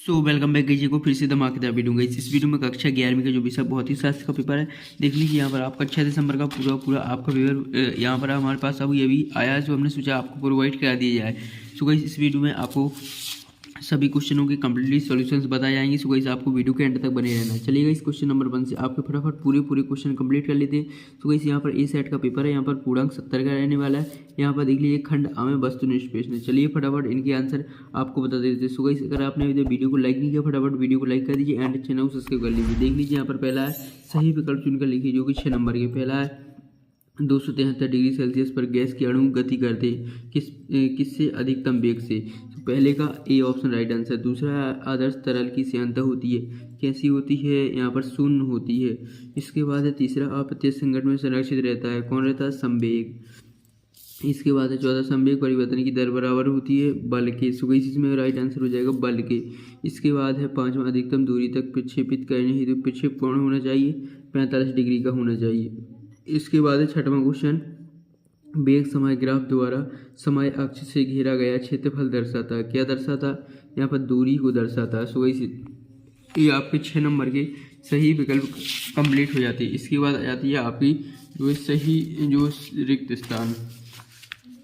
Welcome back कीजिए को फिर से धमाकेदार वीडियो दूंगा। इस वीडियो में कक्षा 11वीं का जो विषय बहुत ही शास्त्र का पेपर है, देख लीजिए। यहाँ पर आपका 6 दिसंबर का पूरा आपका पेपर यहाँ पर हमारे पास अब ये भी आया है, जो हमने सोचा आपको प्रोवाइड करा दिया जाए। सो गाइस, इस वीडियो में आपको सभी क्वेश्चनों के कंप्लीटली सॉल्यूशंस बताए जाएंगे। सो गाइस, आपको वीडियो के एंड तक बने रहना है। चलिएगा इस क्वेश्चन नंबर 1 से आपके फटाफट पूरे क्वेश्चन कंप्लीट कर लेते हैं। सो गाइस, यहाँ पर ए सेट का पेपर है, यहाँ पर पूर्णांक 70 का रहने वाला है। यहाँ पर देख लीजिए खंड आ में वस्तुनिष्ठ प्रश्न। चलिए फटाफट इनके आंसर आपको बता देते हैं। सो गाइस, अगर आपने अभी वीडियो को लाइक नहीं किया, फटाफट वीडियो को लाइक कर दीजिए एंड चैनल को सब्सक्राइब कर लीजिए। देख लीजिए यहाँ पर पहला है सही विकल्प चुनकर लिखिए, जो कि 6 नंबर के। पहला है 273 डिग्री सेल्सियस पर गैस के अणु गति करते किससे अधिकतम वेग से। तो पहले का ए ऑप्शन राइट आंसर। दूसरा, आदर्श तरल की श्यानता होती है, कैसी होती है, यहाँ पर शून्य होती है। इसके बाद है तीसरा, अप्रत्यक्ष संकट में संरक्षित रहता है, कौन रहता है, संवेग। इसके बाद है चौथा, संवेग परिवर्तन की दर बराबर होती है बल के। सो गाइस, इसमें राइट आंसर हो जाएगा बल के। इसके बाद है पांचवा, अधिकतम दूरी तक प्रक्षेपित करने हेतु प्रक्षेप कोण होना चाहिए 45 डिग्री का होना चाहिए। इसके बाद है छठवां क्वेश्चन, वेग समय ग्राफ द्वारा समय अक्ष से घेरा गया क्षेत्रफल दर्शाता है, क्या दर्शाता, यहाँ पर दूरी को दर्शाता है। सो गाइस, ये आपके 6 नंबर के सही विकल्प कंप्लीट हो जाती है। इसके बाद आ जाती है आपकी जो सही जो रिक्त स्थान।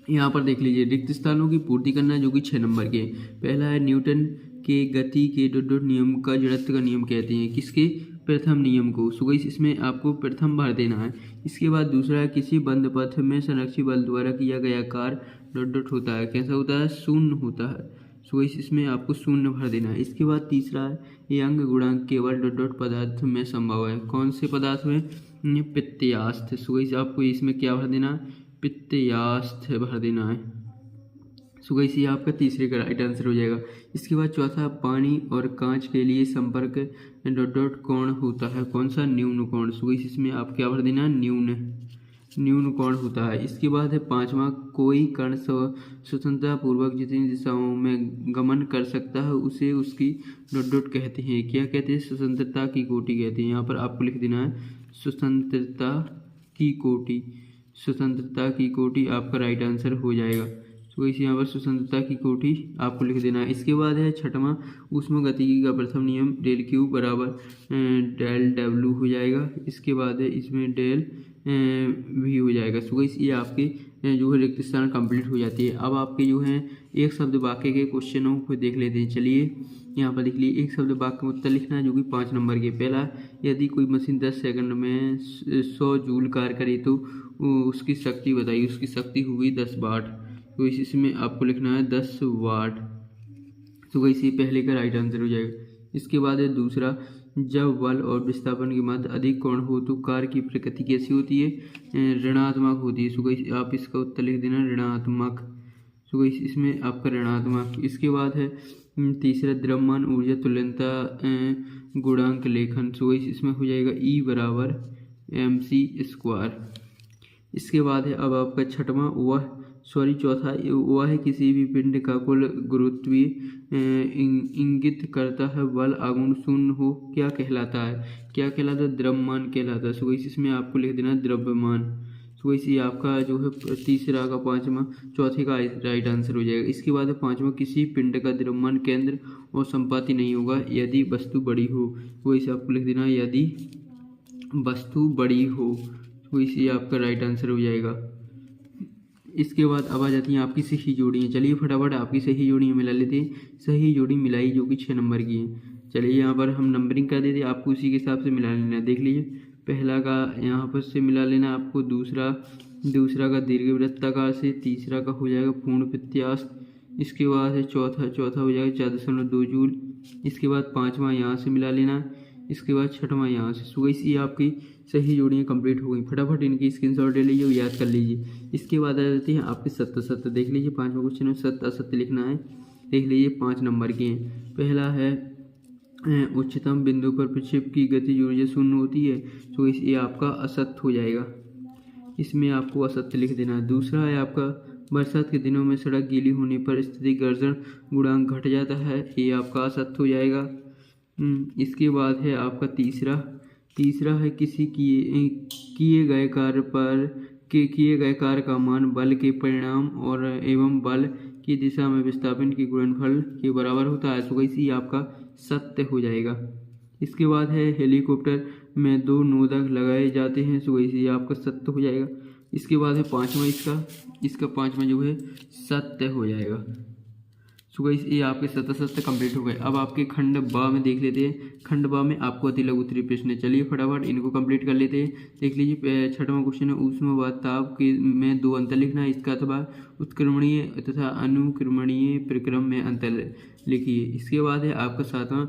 यहाँ पर देख लीजिए रिक्त स्थानों की पूर्ति करना है, जो कि 6 नंबर के। पहला है न्यूटन के गति के डॉट नियम का जड़त्व का नियम कहते हैं, किसके, प्रथम नियम को। सो गाइस, इसमें आपको प्रथम भर देना है। इसके बाद दूसरा है किसी बंद पथ में संरक्षित बल द्वारा किया गया कार्य डॉट होता है, कैसा होता है, शून्य होता है। सो गाइस, इसमें आपको शून्य भर देना है। इसके बाद तीसरा है ये अंग गुणांक केवल डॉट पदार्थ में संभव है, कौन से पदार्थ में, पित्तयास्थ। सो गाइस, आपको इसमें क्या भर देना है, पित्तयास्थ भर देना है। सो गाइस, ये आपका तीसरे का राइट आंसर हो जाएगा। इसके बाद चौथा, पानी और कांच के लिए संपर्क डॉट कोण होता है, कौन सा, न्यून कोण। सो गाइस, इसमें आप क्या भर देना है, न्यून कोण होता है। इसके बाद है पांचवा, कोई कण स्वतंत्रता पूर्वक जितनी दिशाओं में गमन कर सकता है उसे उसकी डॉट कहते हैं, क्या कहते हैं, स्वतंत्रता की कोटि कहते हैं। यहाँ पर आपको लिख देना है स्वतंत्रता की कोटि। स्वतंत्रता की कोटि आपका राइट आंसर हो जाएगा। तो इसी यहाँ पर स्वतंत्रता की कोटि आपको लिख देना है। इसके बाद है छठवां, ऊष्मागतिकी का प्रथम नियम डेल क्यू बराबर डेल डब्ल्यू हो जाएगा। इसके बाद है इसमें डेल भी हो जाएगा। सो गाइस, ये आपके जो है रिक्त स्थान कंप्लीट हो जाती है। अब आपके जो है एक शब्द वाक्य के क्वेश्चनों को देख लेते हैं। चलिए यहाँ पर देख लीजिए, एक शब्द वाक्य में उत्तर लिखना है, जो कि 5 नंबर के। पहला, यदि कोई मशीन 10 सेकंड में 100 जूल कार्य करे तो उसकी शक्ति बताइए, उसकी शक्ति हुई 10 वाट। तो इसमें आपको लिखना है 10 वाट। तो वैसे पहले का राइट आंसर हो जाएगा। इसके बाद है दूसरा, जब बल और विस्थापन के मध्य अधिक कोण हो तो कार्य की प्रकृति कैसी होती है, ऋणात्मक होती है। सो गाइस, आप इसका उत्तर लिख देना ऋणात्मक। सो गाइस, इसमें आपका ऋणात्मक। इसके बाद है तीसरा, द्रव्यमान ऊर्जा तुल्यता गुणांक लेखन। सो गाइस, इसमें हो जाएगा E बराबर mc²। इसके बाद है अब आपका छठवां, चौथा, वह है किसी भी पिंड का कुल गुरुत्वीय इंगित करता है बल आघूर्ण शून्य हो, क्या कहलाता है, क्या कहलाता है, द्रव्यमान कहलाता है। सो गाइस, इसमें आपको लिख देना है द्रव्यमान। सो गाइस, ये आपका जो है तीसरा का पांचवा चौथे का राइट आंसर हो जाएगा। इसके बाद है पांचवा, किसी पिंड का द्रव्यमान केंद्र और संपाती नहीं होगा यदि वस्तु बड़ी हो। तो इसे आपको लिख देना है यदि वस्तु बड़ी हो। तो इसे आपका राइट आंसर हो जाएगा। इसके बाद अब आ जाती हैं आपकी सही जोड़ियाँ। चलिए फटाफट आपकी सही जोड़ियाँ मिला लेते हैं। सही जोड़ी मिलाई, जो कि 6 नंबर की है। चलिए यहाँ पर हम नंबरिंग कर देते हैं, आपको उसी के हिसाब से मिला लेना है। देख लीजिए, पहला का यहाँ पर से मिला लेना आपको, दूसरा का दीर्घवृत्ताकार से, तीसरा का हो जाएगा पूर्ण प्रत्यास्थ। इसके बाद है चौथा हो जाएगा 4.2 जूल। इसके बाद पाँचवा यहाँ से मिला लेना, इसके बाद छठवां यहाँ से। सो गाइस, ये आपकी सही जोड़ियाँ कंप्लीट हो गई। फटाफट इनकी स्क्रीनशॉट ले लीजिए और याद कर लीजिए। इसके बाद आ जाती हैं आपके सत्य। देख लीजिए, 5वां क्वेश्चन में सत्य असत्य लिखना है। देख लीजिए, 5 नंबर के हैं। पहला है उच्चतम बिंदु पर प्रक्षेप की गति ऊर्जा शून्य होती है। तो ये आपका असत्य हो जाएगा, इसमें आपको असत्य लिख देना है। दूसरा है आपका बरसात के दिनों में सड़क गीली होने पर स्थिति गर्जन गुणांक घट जाता है, ये आपका असत्य हो जाएगा। इसके बाद है आपका तीसरा है किसी किए गए कार्य का मान बल के परिणाम और एवं बल की दिशा में विस्थापन के गुणनफल के बराबर होता है। सो गाइस ये आपका सत्य हो जाएगा। इसके बाद है हेलीकॉप्टर में 2 नोदक लगाए जाते हैं। सो गाइस ये आपका सत्य हो जाएगा। इसके बाद है पाँचवा, इसका पाँचवा जो है सत्य हो जाएगा। सो गाइस ये आपके सत्य कंप्लीट हो गए। अब आपके खंड बा में देख लेते हैं। खंड बा में आपको अति लघु उत्तरीय प्रश्न है। चलिए फटाफट इनको कंप्लीट कर लेते हैं। देख लीजिए छठवां क्वेश्चन है ऊष्मा व ताप के में 2 अंतर लिखना है। इसका अथवा उत्क्रमणीय तथा अनुक्रमणीय प्रक्रम में अंतर लिखिए। इसके बाद है आपका सातवां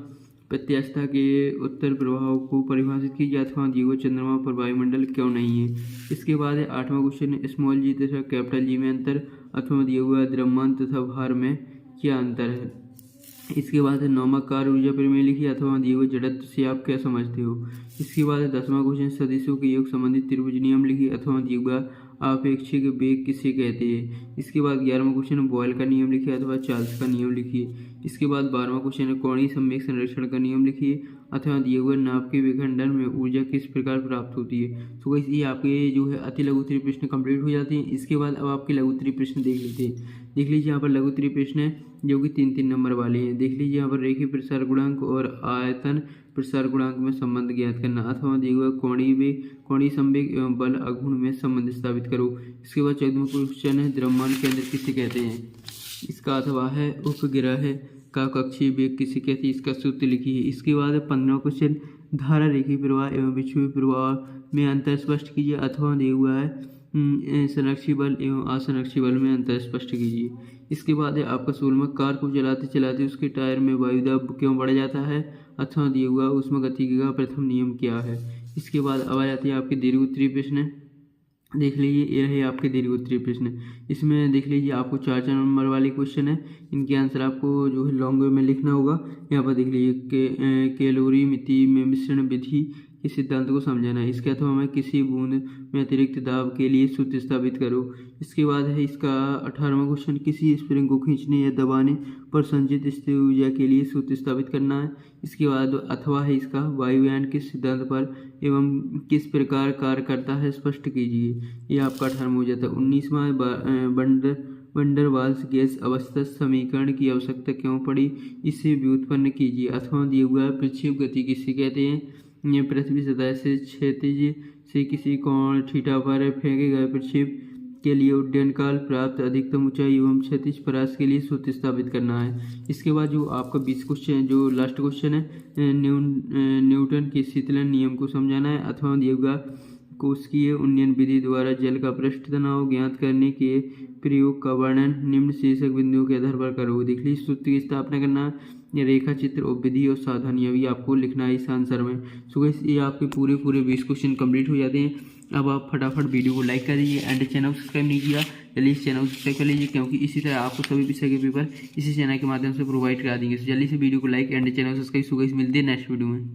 प्रत्यास्थता के उत्तर प्रभाव को परिभाषित कीजिए अथवा दिए हुए चंद्रमा पर वायुमंडल क्यों नहीं है। इसके बाद है आठवां क्वेश्चन स्मॉल जी तथा कैपिटल जी में अंतर अथवा दिए हुआ द्रव्यमान तथा भार में क्या अंतर है। इसके बाद है नौवां कार्य ऊर्जा प्रमेय लिखिए अथवा दिए हुए जड़त्व से आप क्या समझते हो। इसके बाद है 10वां क्वेश्चन सदिशों के योग संबंधित त्रिभुज नियम लिखिए अथवा दिए हुआ आपेक्षिक वेग किसे कहते हैं। इसके बाद 11वां क्वेश्चन बॉयल का नियम लिखिए अथवा चार्ल्स का नियम लिखिए। इसके बाद 12वां क्वेश्चन है कोणीय संवेग संरक्षण का नियम लिखिए अथवा दिए हुए नाप के विखंडन में ऊर्जा किस प्रकार प्राप्त होती है। तो गाइस ये आपके जो है अति लघु उत्तरीय प्रश्न कंप्लीट हो जाते हैं। इसके बाद अब आपके लघु उत्तरीय प्रश्न देख लेते हैं। देख लीजिए यहाँ पर लघु उत्तरीय प्रश्न है जो कि 3-3 नंबर वाले हैं। देख लीजिए यहाँ पर रेखीय प्रसार गुणांक और आयतन प्रसार गुणांक में संबंध ज्ञात करना अथवा दिए हुए कोणीय संवेग एवं बल अगुण में संबंध स्थापित करो। इसके बाद 14वां क्वेश्चन है द्रव्यमान केंद्र किसे कहते हैं। इसका अथवा है उपग्रह का कक्षीय वेग किसे कहते हैं। इसका सूत्र लिखिए। इसके बाद 15वां क्वेश्चन धारा रेखीय प्रवाह एवं विक्षेपी प्रवाह में अंतर स्पष्ट कीजिए अथवा दिया हुआ है संरक्षी बल एवं असंरक्षी बल में अंतर स्पष्ट कीजिए। इसके बाद है आपका 16वां कार को चलाते चलाते उसके टायर में वायुदाब क्यों बढ़ जाता है अथवा दिया हुआ ऊष्मागतिकी का प्रथम नियम क्या है। इसके बाद अब आ जाते हैं आपके दीर्घ उत्तरीय प्रश्न। देख लीजिए ये है आपके दीर्घ उत्तरीय प्रश्न। इसमें देख लीजिए आपको 4 नंबर वाले क्वेश्चन है। इनके आंसर आपको जो है लॉन्ग वे में लिखना होगा। यहाँ पर देख लीजिए कैलोरी मिति में मिश्रण विधि के सिद्धांत को समझाना है। इसके अथवा में किसी बूंद में अतिरिक्त दाब के लिए सूत्र स्थापित करो। इसके बाद है इसका 18वां क्वेश्चन किसी स्प्रिंग को खींचने या दबाने पर संचित स्थिर ऊर्जा के लिए सूत्र स्थापित करना है। इसके बाद अथवा है इसका वायुयान किस सिद्धांत पर एवं किस प्रकार कार्य करता है स्पष्ट कीजिए। ये आपका 18वां हो जाता है। 19वां वंडर वाल्स गैस अवस्था समीकरण की आवश्यकता क्यों पड़ी इसे व्युत्पन्न कीजिए अथवा दिए हुआ प्रक्षेप गति किसे कहते हैं। ये पृथ्वी सतह से क्षैतिज से किसी कोण थीटा पर फेंके गए प्रक्षेप के लिए उड्डयन काल प्राप्त अधिकतम ऊंचाई एवं क्षैतिज परास के लिए सूत्र स्थापित करना है। इसके बाद जो आपका 20 क्वेश्चन जो लास्ट क्वेश्चन है न्यूटन के शीतलन नियम को समझाना है अथवा दिया हुआ कोशिकीय उन्नयन विधि द्वारा जल का पृष्ठ तनाव ज्ञात करने के प्रयोग का वर्णन निम्न शीर्षक बिंदुओं के आधार पर करो। देख लीजिए सूत्र की स्थापना करना रेखा चित्र और विधि और साधन यह भी आपको लिखना है इस आंसर में। सो गाइस ये आपके पूरे 20 क्वेश्चन कंप्लीट हो जाते हैं। अब आप फटाफट वीडियो को लाइक कर दीजिए एंड चैनल सब्सक्राइब नहीं किया जल्दी इस चैनल को सब्सक्राइब कर लीजिए क्योंकि इसी तरह आपको सभी विषय के पेपर इसी चैनल के माध्यम से प्रोवाइड करा देंगे। जल्दी से वीडियो को like and channel subscribe. So guys मिलते हैं नेक्स्ट वीडियो में।